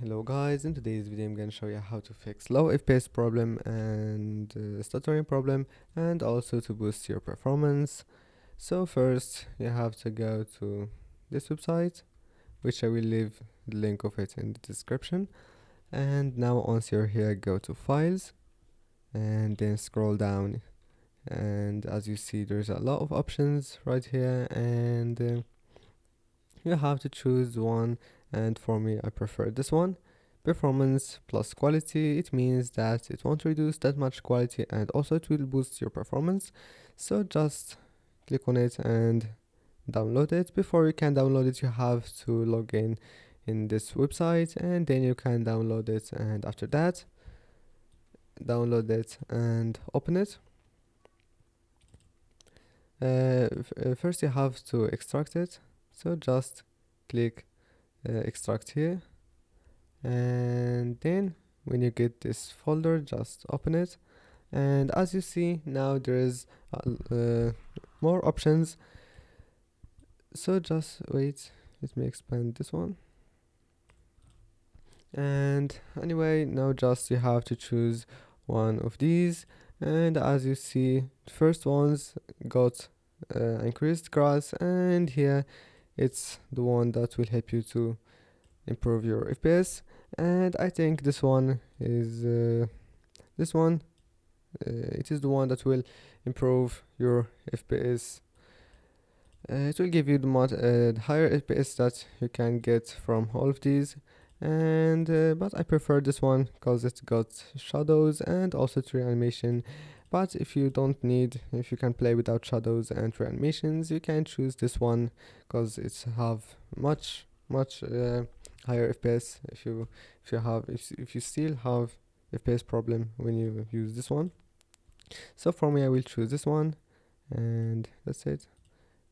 Hello guys, in today's video I'm gonna show you how to fix low FPS problem and stuttering problem, and also to boost your performance. So first you have to go to this website, which I will leave the link of it in the description. And now once you're here, go to files and then scroll down, and as you see there's a lot of options right here, and you have to choose one, and for me I prefer this one. Performance plus quality, it means that it won't reduce that much quality and also it will boost your performance. So just click on it and download it. Before you can download it, you have to log in this website, and then you can download it, and after that download it and open it. First you have to extract it, so just click extract here, and then when you get this folder just open it. And as you see now there is more options, so just wait, let me expand this one. And anyway, now just you have to choose one of these, and as you see the first ones got increased grass, and here it's the one that will help you to improve your FPS. And I think this one is this one it is the one that will improve your FPS. It will give you the higher FPS that you can get from all of these, and but I prefer this one because it's got shadows and also tree animation. But if you don't need, if you can play without shadows and tree animations, you can choose this one because it's have much higher FPS. If you still have FPS problem when you use this one. So for me I will choose this one, and that's it.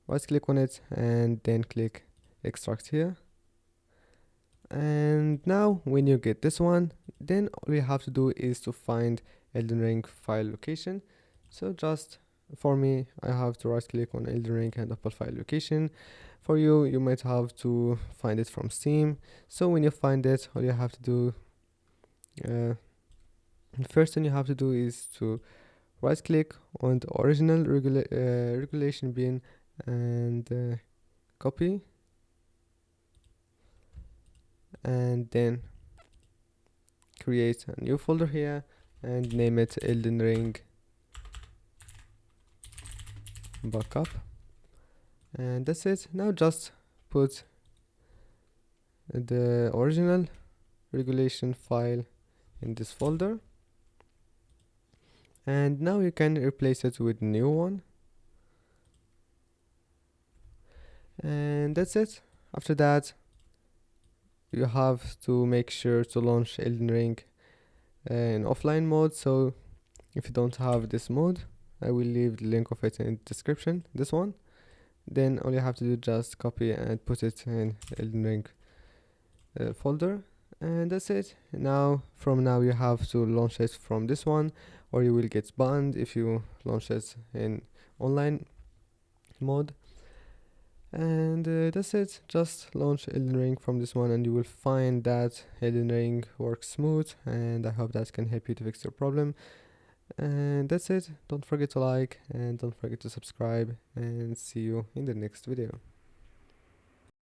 Right click on it and then click extract here. And now when you get this one, then all you have to do is to find Elden Ring file location. So just for me I have to right click on Elden Ring and open file location. For you, you might have to find it from Steam. So when you find it, all you have to do, the first thing you have to do is to right click on the original regulation bin and copy, and then create a new folder here and name it Elden Ring backup, and that's it. Now just put the original regulation file in this folder, and now you can replace it with new one, and that's it. After that you have to make sure to launch Elden Ring in offline mode. So if you don't have this mode, I will leave the link of it in the description, this one. Then all you have to do just copy and put it in Elden Ring folder, and that's it. Now from now you have to launch it from this one, or you will get banned if you launch it in online mode. And that's it. Just launch Elden Ring from this one and you will find that Elden Ring works smooth, and I hope that can help you to fix your problem. And that's it. Don't forget to like and don't forget to subscribe, and see you in the next video.